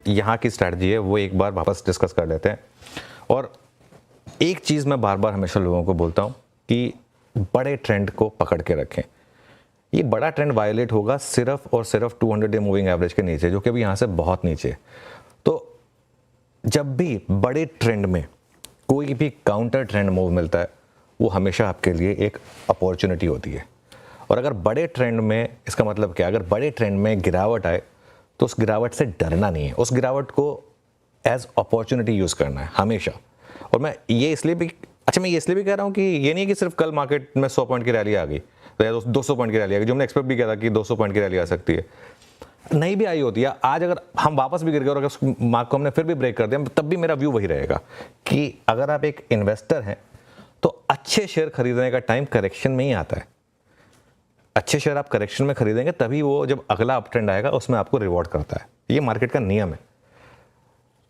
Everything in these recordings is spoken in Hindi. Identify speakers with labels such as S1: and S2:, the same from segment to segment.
S1: यहाँ की स्ट्रैटेजी है वो एक बार वापस डिस्कस कर लेते हैं। और एक चीज़ मैं बार बार हमेशा लोगों को बोलता हूँ कि बड़े ट्रेंड को पकड़ के रखें। ये बड़ा ट्रेंड वायलेट होगा सिर्फ और सिर्फ 200 डे मूविंग एवरेज के नीचे, जो कि अभी यहाँ से बहुत नीचे है। तो जब भी बड़े ट्रेंड में कोई भी काउंटर ट्रेंड मूव मिलता है वो हमेशा आपके लिए एक अपॉर्चुनिटी होती है। और अगर बड़े ट्रेंड में, इसका मतलब क्या, अगर बड़े ट्रेंड में गिरावट आए तो उस गिरावट से डरना नहीं है, उस गिरावट को एज अपॉर्चुनिटी यूज़ करना है हमेशा। और मैं ये इसलिए भी कह रहा हूँ कि ये नहीं कि सिर्फ कल मार्केट में 100 पॉइंट की रैली आ गई या 200 पॉइंट की रैली आ गई, जो हमने एक्सपेक्ट भी किया था कि 200 पॉइंट की रैली आ सकती है, नहीं भी आई होती है। आज अगर हम वापस भी गिर गए और अगर उस मार्क को हमने फिर भी ब्रेक कर दिया, तब भी मेरा व्यू वही रहेगा कि अगर आप एक इन्वेस्टर हैं तो अच्छे शेयर खरीदने का टाइम करेक्शन में ही आता है। अच्छे शेयर आप करेक्शन में खरीदेंगे तभी वो जब अगला अप ट्रेंड आएगा उसमें आपको रिवॉर्ड करता है। ये मार्केट का नियम है।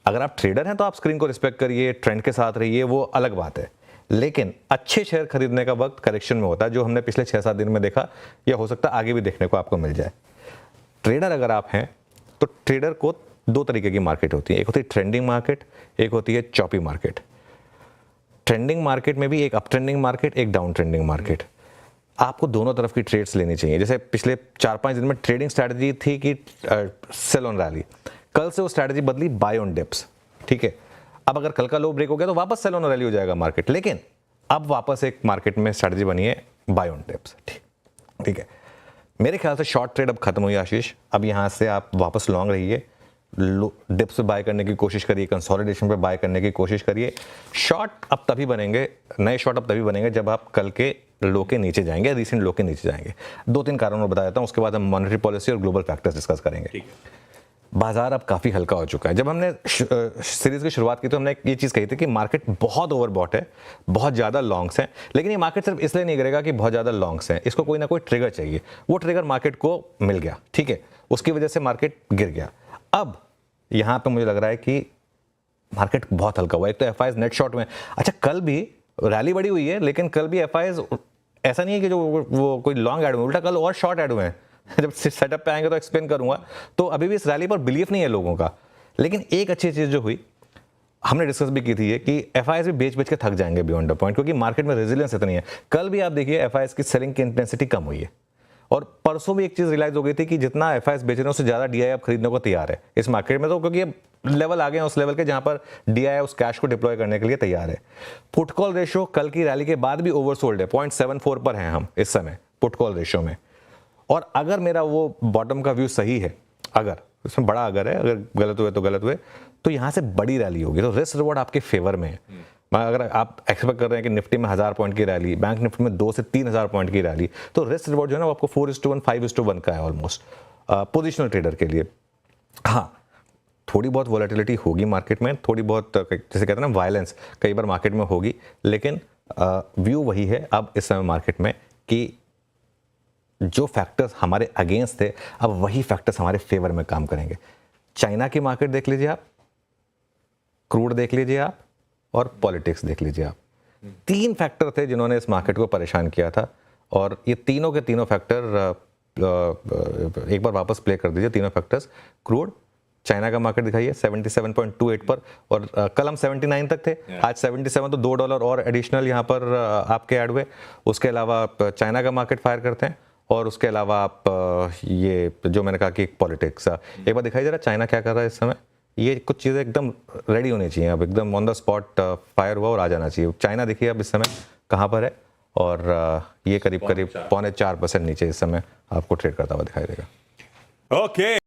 S1: अगर आप ट्रेडर हैं तो आप स्क्रीन को रिस्पेक्ट करिए, ट्रेंड के साथ रहिए, वो अलग बात है। लेकिन अच्छे शेयर खरीदने का वक्त करेक्शन में होता है, जो हमने पिछले 6-7 दिन में देखा, या हो सकता है आगे भी देखने को आपको मिल जाए। ट्रेडर अगर आप हैं तो ट्रेडर को दो तरीके की मार्केट होती है, एक होती है ट्रेंडिंग मार्केट, एक होती है चॉपी मार्केट। ट्रेंडिंग मार्केट में भी एक अप ट्रेंडिंग मार्केट, एक डाउन ट्रेंडिंग मार्केट। आपको दोनों तरफ की ट्रेड्स लेनी चाहिए। जैसे पिछले 4-5 दिन में ट्रेडिंग स्ट्रैटेजी थी कि सेल ऑन रैली, कल से वो स्ट्रैटेजी बदली बाय ऑन डिप्स। ठीक है, अब अगर कल का लो ब्रेक हो गया तो वापस सेल ऑन रैली हो जाएगा मार्केट, लेकिन अब वापस एक मार्केट में स्ट्रैटेजी बनी है बाय ऑन डिप्स। ठीक है, मेरे ख्याल से शॉर्ट ट्रेड अब खत्म हुई आशीष। अब यहाँ से आप वापस लॉन्ग रहिए, डिप्स पे बाय करने की कोशिश करिए, कंसोलिडेशन पे बाय करने की कोशिश करिए। शॉर्ट अब तभी बनेंगे, नए शॉर्ट अब तभी बनेंगे जब आप कल के लो के नीचे जाएंगे, रिसेंट लो के नीचे जाएंगे। 2-3 कारणों में बता देता हूँ, उसके बाद हम मॉनेटरी पॉलिसी और ग्लोबल फैक्टर्स डिस्कस करेंगे। बाजार अब काफ़ी हल्का हो चुका है। जब हमने सीरीज की शुरुआत की तो हमने ये चीज़ कही थी कि मार्केट बहुत ओवरबॉट है, बहुत ज़्यादा लॉन्ग्स हैं। लेकिन ये मार्केट सिर्फ इसलिए नहीं गिरेगा कि बहुत ज़्यादा लॉन्ग्स हैं, इसको कोई ना कोई ट्रिगर चाहिए। वो ट्रिगर मार्केट को मिल गया, ठीक है, उसकी वजह से मार्केट गिर गया। अब यहाँ पे मुझे लग रहा है कि मार्केट बहुत हल्का हुआ है। एक तो एफआईज नेट शॉर्ट में, अच्छा कल भी रैली बड़ी हुई है, लेकिन कल भी एफआईज ऐसा नहीं है कि जो वो कोई लॉन्ग ऐड हुए, उल्टा कल और शॉर्ट ऐड हुए हैं। जब सेटअप पे आएंगे तो एक्सप्लेन करूंगा। तो अभी भी इस रैली पर बिलीफ नहीं है लोगों का। लेकिन एक अच्छी चीज़ जो हुई, हमने डिस्कस भी की थी ये, कि एफआईएस भी बेच के थक जाएंगे बियॉन्ड द पॉइंट, क्योंकि मार्केट में रेजिलियंस इतनी है। कल भी आप देखिए एफआईएस की सेलिंग की इंटेंसिटी कम हुई है। और परसों भी एक चीज़ रियलाइज हो गई थी कि जितना एफआईएस बेच रहे हैं उससे ज़्यादा डीआई आप खरीदने को तैयार है इस मार्केट में। तो क्योंकि अब लेवल आ गए हैं उस लेवल के जहां पर डीआई उस कैश को डिप्लॉय करने के लिए तैयार है। पुट कॉल रेशियो कल की रैली के बाद भी ओवरसोल्ड है, 0.74 पर हैं हम इस समय पुट कॉल रेशियो में। और अगर मेरा वो बॉटम का व्यू सही है, अगर इसमें बड़ा अगर है, अगर गलत हुए तो गलत हुए, तो यहाँ से बड़ी रैली होगी। तो रिस्क रिवॉर्ड आपके फेवर में है। अगर आप एक्सपेक्ट कर रहे हैं कि निफ्टी में 1000 पॉइंट की रैली, बैंक निफ्टी में 2 से 3000 पॉइंट की रैली, तो रिस्क रिवॉर्ड जो है ना वो आपको 4:1, 5:1 का है ऑलमोस्ट पोजिशनल ट्रेडर के लिए। हाँ, थोड़ी बहुत वॉलेटिलिटी होगी मार्केट में, थोड़ी बहुत जैसे कहते हैं ना वायलेंस कई बार मार्केट में होगी, लेकिन व्यू वही है अब इस समय मार्केट में कि जो फैक्टर्स हमारे अगेंस्ट थे अब वही फैक्टर्स हमारे फेवर में काम करेंगे। चाइना की मार्केट देख लीजिए आप, क्रूड देख लीजिए आप, और पॉलिटिक्स देख लीजिए आप। 3 फैक्टर थे जिन्होंने इस मार्केट को परेशान किया था, और ये तीनों के तीनों फैक्टर एक बार वापस प्ले कर दीजिए। तीनों फैक्टर्स, क्रूड, चाइना का मार्केट दिखाइए 77.28 पर, और कल हम 79 तक थे, आज 77, तो $2 और एडिशनल यहाँ पर आपके ऐड हुए। उसके अलावा आप चाइना का मार्केट फायर करते हैं, और उसके अलावा आप ये जो मैंने कहा कि पॉलिटिक्स, एक बार दिखाई जरा चाइना क्या कर रहा है इस समय। ये कुछ चीज़ें एकदम रेडी होनी चाहिए, अब एकदम ऑन द स्पॉट फायर हुआ और आ जाना चाहिए। चाइना देखिए अब इस समय कहाँ पर है, और ये करीब 4.25% नीचे इस समय आपको ट्रेड करता हुआ दिखाई देगा।
S2: ओके।